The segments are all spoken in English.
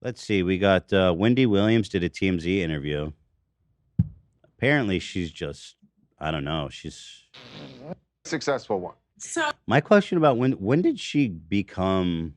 Let's see. We got Wendy Williams did a TMZ interview. Apparently, she's just, I don't know. She's successful one. So my question about when did she become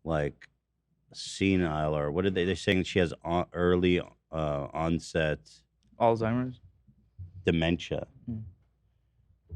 like senile, or what did they're saying she has early onset Alzheimer's dementia.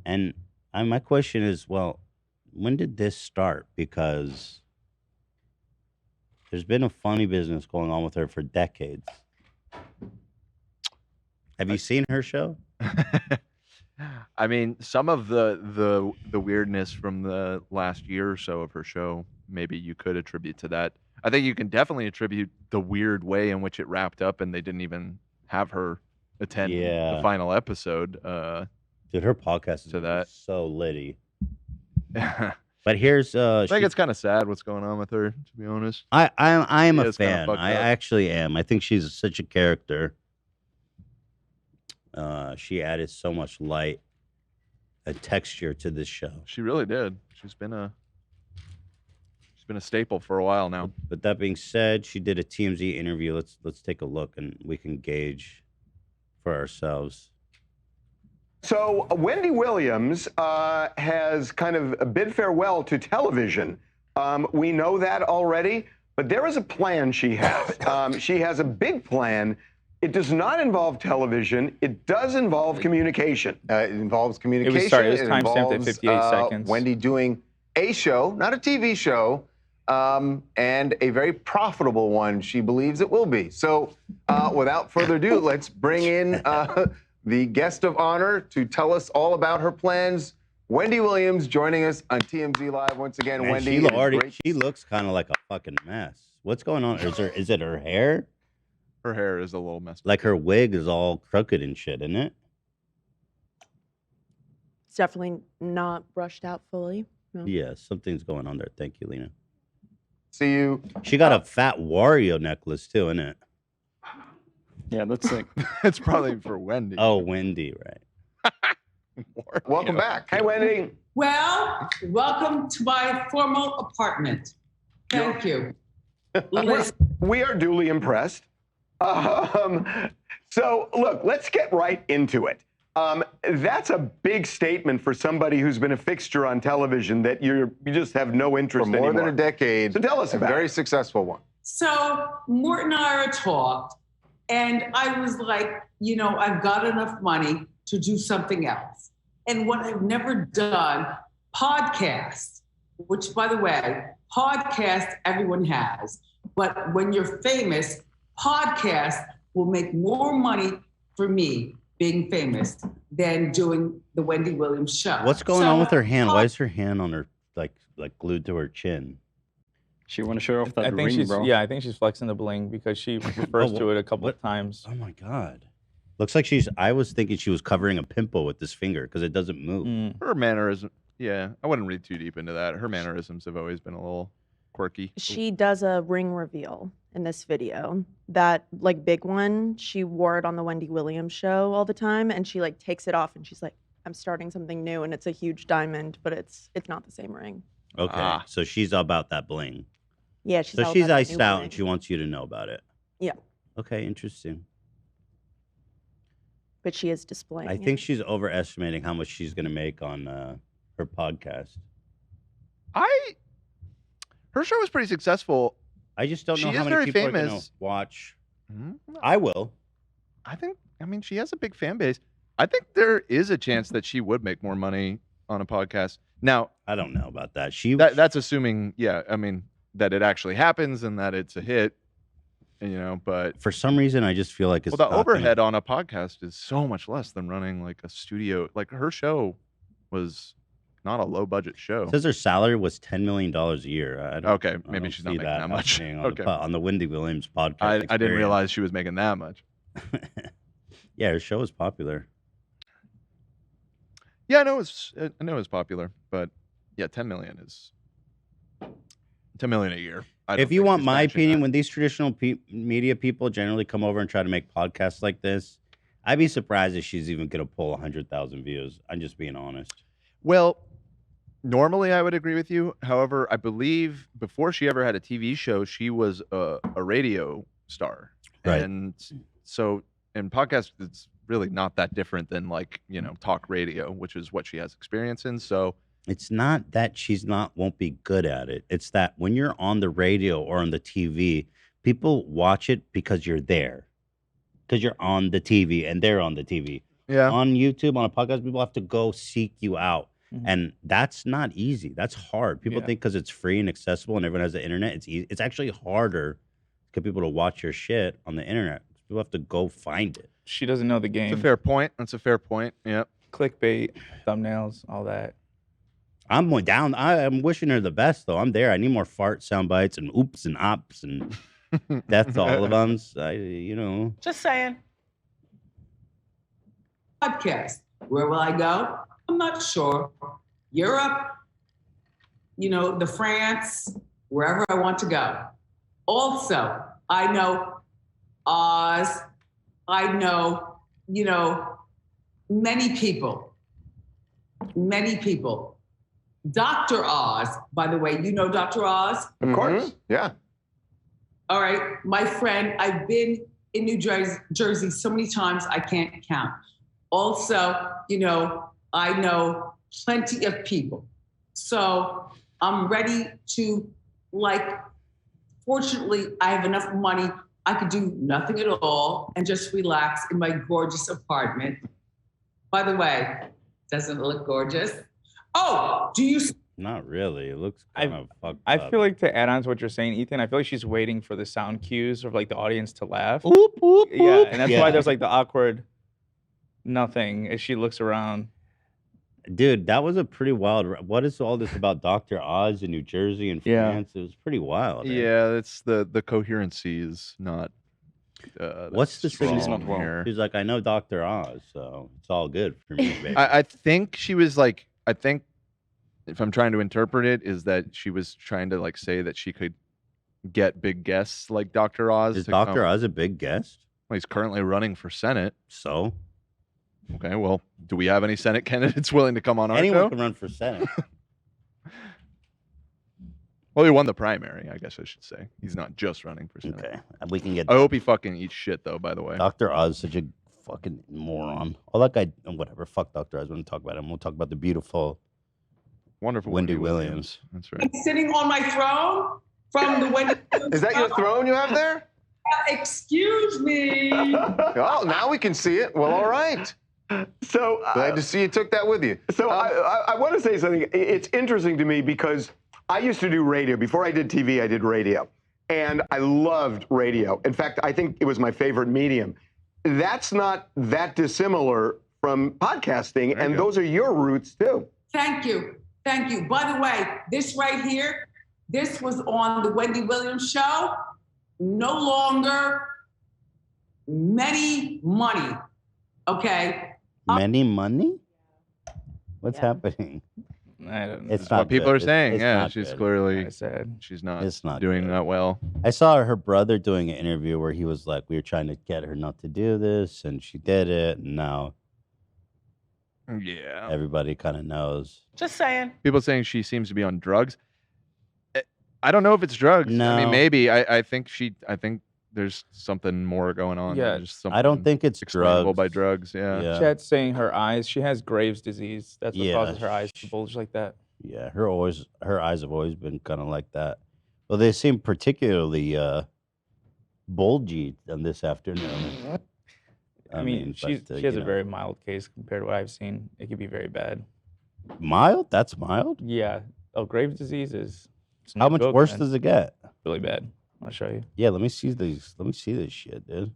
And my question is, well, when did this start? Because there's been a funny business going on with her for decades. Have you seen her show? I mean, some of the weirdness from the last year or so of her show, maybe you could attribute to that. I think you can definitely attribute the weird way in which it wrapped up, and they didn't even have her attend the final episode. Dude, her podcast to that so litty. But here's I think it's kind of sad what's going on with her, to be honest. I am Yeah, a it's kinda fan. fucked I up. actually am. I think she's such a character. She added so much light and texture to this show. She really did. She's been a staple for a while now. But that being said, she did a TMZ interview. Let's take a look and we can gauge for ourselves. So Wendy Williams has kind of bid farewell to television. We know that already, but there is a plan she has. She has a big plan. It does not involve television. It does involve communication. It involves communication. It was timestamped at 58 seconds. Wendy doing a show, not a TV show, and a very profitable one, she believes it will be. So without further ado, let's bring in the guest of honor to tell us all about her plans. Wendy Williams joining us on TMZ Live once again. Man, Wendy, she looks kind of like a fucking mess. What's going on? Is it her hair? Her hair is a little messed up. Like her wig is all crooked and shit, isn't it? It's definitely not brushed out fully. No. Yeah, something's going on there. Thank you, Lena. See you. She got a fat Wario necklace too, isn't it? Yeah, that's like it's probably for Wendy. Oh, Wendy, right? Welcome back. Hey, Wendy. Well, welcome to my formal apartment. Thank you. We are duly impressed. So, look, let's get right into it. That's a big statement for somebody who's been a fixture on television that you just have no interest in For more anymore. than a decade. So tell us about a very it. successful one. So Mort and I are talked, and I was like, I've got enough money to do something else. And what I've never done, podcasts, which, by the way, podcasts everyone has. But when you're famous, podcasts will make more money for me being famous than doing the Wendy Williams show. What's going on with her hand? Why is her hand on her like glued to her chin? she want to show off that I think ring, she's bro. Yeah, I think she's flexing the bling because she refers to it a couple of times. Oh my god. Looks like I was thinking she was covering a pimple with this finger because it doesn't move. Her mannerism, yeah, I wouldn't read too deep into that. Her mannerisms have always been a little quirky. She does a ring reveal in this video. That like big one, she wore it on the Wendy Williams show all the time, and she like takes it off and she's like, I'm starting something new, and it's a huge diamond, but it's not the same ring. Okay, so she's about that bling. Yeah, so all she's about that iced new out ring. and she wants you to know about it. Yeah, Okay, interesting. but she is displaying I it. think she's overestimating how much she's going to make on her podcast. Her show was pretty successful. I just don't know She how is many very people are going to famous. watch. Mhm. I will. I mean, she has a big fan base. I think there is a chance that she would make more money on a podcast. Now, I don't know about that. That's assuming, I mean, that it actually happens and that it's a hit. But for some reason, I just feel like it's the not gonna- overhead on a podcast is so much less than running like a studio. Like her show was not a low budget show. It says her salary was $10 million a year. Okay, I maybe don't she's not see making that much. happening on, Okay. on the Wendy Williams podcast. I didn't experience. realize she was making that much. Yeah, her show is popular. Yeah, I know it's popular, but yeah, 10 million a year. I don't If you think want she's my matching opinion, that. when these traditional media people generally come over and try to make podcasts like this, I'd be surprised if she's even going to pull 100,000 views. I'm just being honest. Well, Normally, I would agree with you. However, I believe before she ever had a TV show, she was a radio star. Right. And so in podcasts, it's really not that different than like, talk radio, which is what she has experience in. So It's not that won't be good at it. It's that when you're on the radio or on the TV, people watch it because you're there. Because you're on the TV and they're on the TV. yeah, On YouTube, on a podcast, people have to go seek you out. Mhm. And that's not easy. That's hard. People Yeah. think because it's free and accessible and everyone has the internet, it's easy. It's actually harder to get people to watch your shit on the internet. People have to go find it. She doesn't know the it's game. a fair point. That's a fair point. Yeah. Clickbait, thumbnails, all that. I'm going down. I'm wishing her the best, though. I'm there. I need more fart sound bites and oops and ops and death to all of them. Just saying. Podcast. Where will I go? I'm not sure. Europe, the France, wherever I want to go. Also, I know Oz. I know, many people. Many people. Dr. Oz, by the way, you know Dr. Oz? Of course. Yeah. All right, my friend, I've been in New Jersey so many times I can't count. Also, I know plenty of people. So I'm ready to, fortunately, I have enough money. I could do nothing at all and just relax in my gorgeous apartment. By the way, doesn't it look gorgeous? Oh, do you? Not really. It looks kind of fucked I up. feel like to add on to what you're saying, Ethan, I feel like she's waiting for the sound cues of like the audience to laugh. Whoop, whoop, Yeah, whoop. and that's why there's like the awkward nothing as she looks around. Dude, that was a pretty wild. What is all this about Dr. Oz in New Jersey and Yeah. France? It was pretty wild. Yeah, it's the coherency is not. What's the strong signal? here. She's like, I know Dr. Oz, so it's all good for me, baby. I think she was like, I think if I'm trying to interpret it, is that she was trying to like say that she could get big guests like Dr. Oz. Is to Dr. come- Oz a big guest? Well, he's currently running for Senate. So Okay, well, do we have any Senate candidates willing to come on our anyone show? can run for Senate. Well, he won the primary, I guess I should say. He's not just running for Senate. Okay, we can get. I hope he fucking eats shit, though, by the way. Dr. Oz, such a fucking moron. Oh, that guy, whatever. Fuck Dr. Oz. We don't talk about him. We'll talk about the beautiful Wonderful Wendy Williams. That's right. Sitting on my throne from the Wendy. Is that your throne you have there? Excuse me. Oh, now we can see it. Well, all right. So Glad to see you took that with you. So I want to say something. It's interesting to me because I used to do radio. Before I did TV, I did radio. And I loved radio. In fact, I think it was my favorite medium. That's not that dissimilar from podcasting, and those are your roots too. Thank you. Thank you. By the way, this right here, this was on the Wendy Williams show. No longer many money. Okay. Many money? What's Yeah. happening? I don't know. It's That's not what people good. are saying. It's Yeah, not she's good. clearly, I said. she's not, It's not doing good. that well. I saw her brother doing an interview where he was like, we were trying to get her not to do this, and she did it, and now Yeah. everybody kind of knows. Just saying. People saying she seems to be on drugs. I don't know if it's drugs. I No. mean, maybe. I think there's something more going on. Yeah, Just I don't something think it's explainable drugs. by drugs. Yeah. Yeah. Chat's saying her eyes. She has Graves' disease. That's what Yeah, causes her eyes to bulge like that. Yeah, her eyes have always been kind of like that. Well, they seem particularly bulgy on this afternoon. I mean, she but, has you a know. very mild case compared to what I've seen. It could be very bad. Mild. That's mild. Yeah. Oh, Graves' disease is. it's How no much joke, worse man. does it get? Really bad. I'll show you. Yeah, let me see these. Let me see this shit, dude.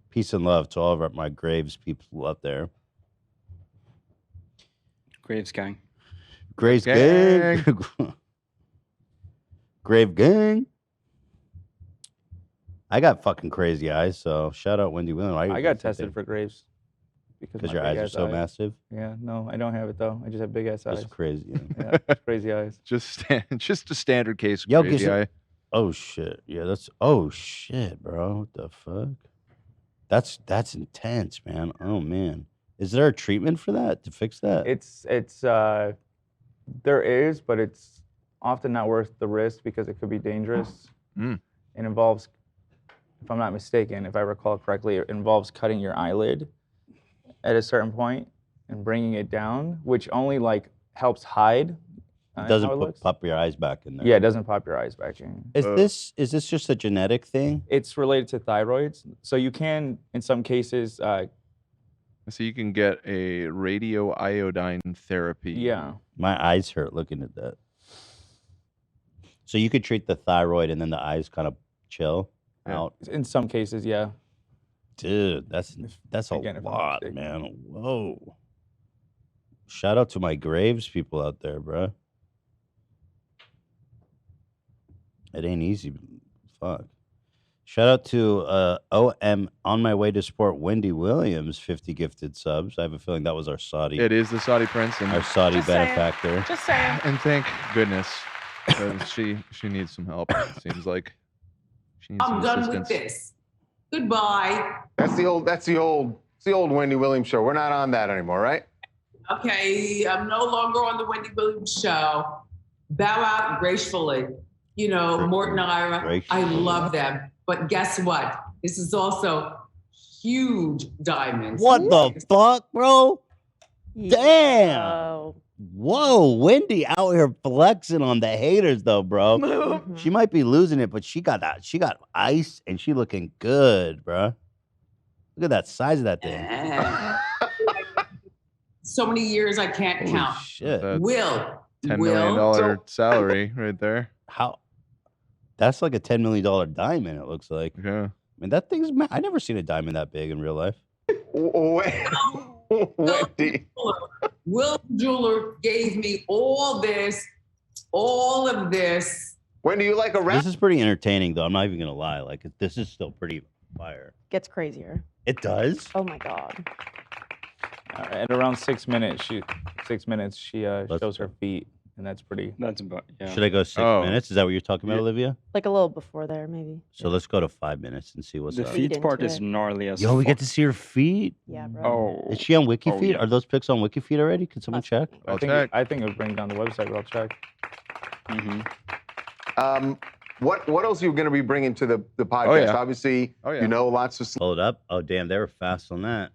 Peace and love to all of my Graves people out there. Graves gang. Graves gang. Grave gang. I got fucking crazy eyes, so shout out Wendy Williams. I got tested for Graves. because my your eyes are big-ass so massive. Yeah, no, I don't have it though. I just have big ass eyes. That's crazy. Yeah, it's crazy eyes. Just a standard case. Yo, Crazy get eye. Oh shit. Yeah, that's oh shit, bro. What the fuck? That's intense, man. Oh man. Is there a treatment for that to fix that? It's There is, but it's often not worth the risk because it could be dangerous. Mm. It involves, if I'm not mistaken, if I recall correctly, it involves cutting your eyelid at a certain point and bringing it down, which only like helps hide. It doesn't how it looks. pop your eyes back in there. Yeah, it doesn't pop your eyes back in. Is this just a genetic thing? It's related to thyroids, so you can, in some cases, So you can get a radioiodine therapy. yeah. My eyes hurt looking at that. So you could treat the thyroid and then the eyes kind of chill out. In some cases, yeah. Dude, that's a Again, if I'm not lot, mistaken. man. Whoa. Shout out to my Graves people out there, bro. It ain't easy. Fuck. Shout out to OM on my way to support Wendy Williams, 50 gifted subs. I have a feeling that was our Saudi, It is the Saudi prince, and our Saudi Just saying. benefactor. Just saying. thank goodness, because she needs some help. It seems like she needs I'm some done assistance. with this. Goodbye. That's the old Wendy Williams show. We're not on that anymore, right? Okay, I'm no longer on the Wendy Williams show. Bow out gracefully. You know, Morton Ira, I Gracefully. love them. But guess what? This is also huge diamonds. What the fuck, bro? Damn. Oh. Whoa, Wendy out here flexing on the haters though, bro. Mhm. She might be losing it, but she got that. She got ice and she looking good, bro. Look at that size of that thing. So many years I can't Holy count. shit. That's Will. $10 million So- salary right there. How? That's like a $10 million diamond, it looks like. Yeah. I mean, that thing's, I never seen a diamond that big in real life. Wendy. Will Jeweler gave me all of this. Wendy, you like a rap? This is pretty entertaining, though. I'm not even going to lie. Like, this is still pretty fire. Gets crazier. It does? Oh my God. At around 6 minutes, she Let's shows her go. feet, and that's pretty. That's about, yeah. Should I go 6 Oh. minutes? Is that what you're talking about, Yeah. Olivia? Like a little before there, maybe. So let's go to 5 minutes and see what's The up. feet feet part into is it. gnarly as Yo, we get fuck. to see her feet. Yeah, bro. Oh. Is she on WikiFeed? yeah. Are those pics on WikiFeed already? Can someone Must check? be. I'll I think check. I think it would bring down the website, but I'll check. Mm-hmm. What else are you going to be bringing to the podcast? Oh, yeah. Obviously, Oh, yeah. you know lots of. Hold up. Oh, damn. They were fast on that.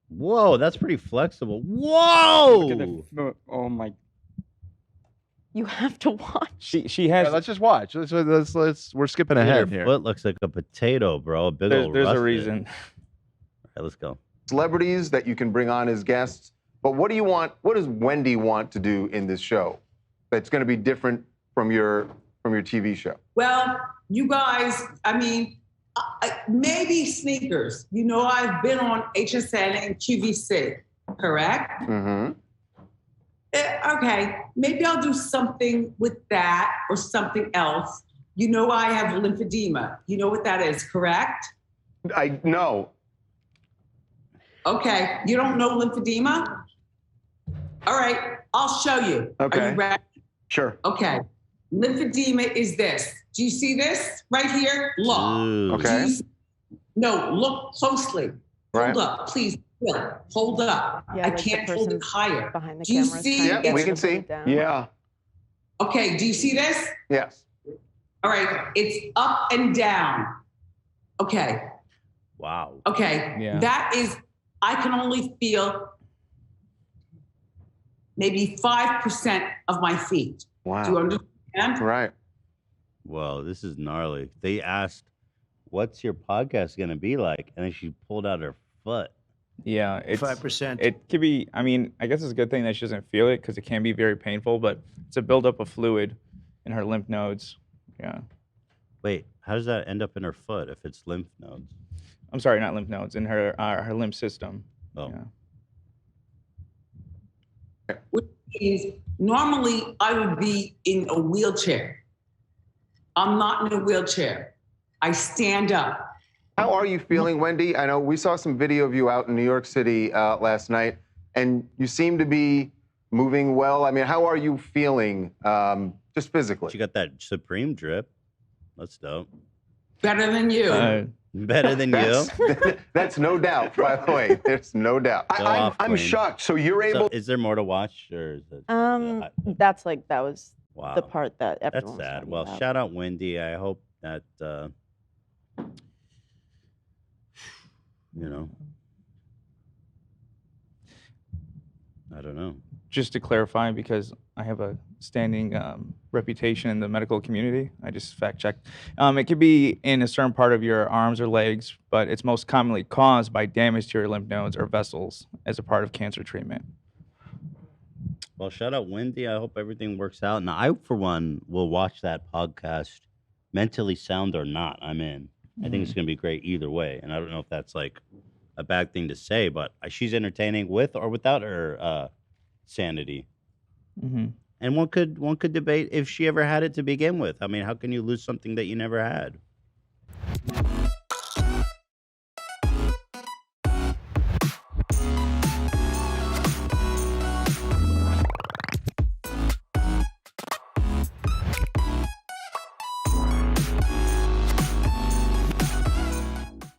Whoa, that's pretty flexible. Whoa! Look at the oh my. You have to watch. She has. Yeah, let's just watch. Let's we're skipping Dude, ahead her here. foot looks like a potato, bro. A big old there's a rusted. reason. All right, let's go. Celebrities that you can bring on as guests. But what do you want? What does Wendy want to do in this show that's going to be different from your TV show? Well, you guys, I mean, maybe sneakers. You know, I've been on HSN and QVC, correct? Mm-hmm. Okay, maybe I'll do something with that or something else. You know, I have lymphedema. You know what that is, correct? I know. Okay, you don't know lymphedema? All right, I'll show you. Are Okay. you ready? Sure. Okay. Lymphedema is this. Do you see this right here? Look. Ooh. Okay. Do you no, look closely. Right. Hold up, please. Will, hold up. Yeah, I like the can't hold it person's higher. Behind the Do you camera. see- Yeah, Yes. we can see. Yeah. Okay, do you see this? Yes. All right, it's up and down. Okay, Wow. okay. Yeah. That is, I can only feel maybe 5% of my feet. Do you Wow. understand? Right. Whoa, this is gnarly. They asked, "What's your podcast gonna be like?" And then she pulled out her foot. Yeah, it's 5%. It could be. I mean, I guess it's a good thing that she doesn't feel it because it can be very painful. But it's a buildup of fluid in her lymph nodes. Yeah, Wait, how does that end up in her foot if it's lymph nodes? I'm sorry, not lymph nodes, in her lymph system. Oh. Yeah. Which means normally I would be in a wheelchair. I'm not in a wheelchair. I stand up. How are you feeling, Wendy? I know we saw some video of you out in New York City last night, and you seem to be moving well. I mean, how are you feeling just physically? She got that Supreme drip. That's dope. Better than you. Better than you. That's no doubt, by the way. There's no doubt. Go off, I'm Queen. shocked. So you're So able. is there more to watch, or is it? That's like that was Wow, the part that that's everyone was sad. talking Well, about. shout out Wendy. I hope that you know. I don't know. Just to clarify, because I have a standing reputation in the medical community, I just fact checked. It could be in a certain part of your arms or legs, but it's most commonly caused by damage to your lymph nodes or vessels as a part of cancer treatment. Well, shout out Wendy. I hope everything works out. And I, for one, will watch that podcast, mentally sound or not. I'm in. I think it's going to be great either way. And I don't know if that's like a bad thing to say, but she's entertaining with or without her sanity. Mm-hmm. And one could debate if she ever had it to begin with. I mean, how can you lose something that you never had?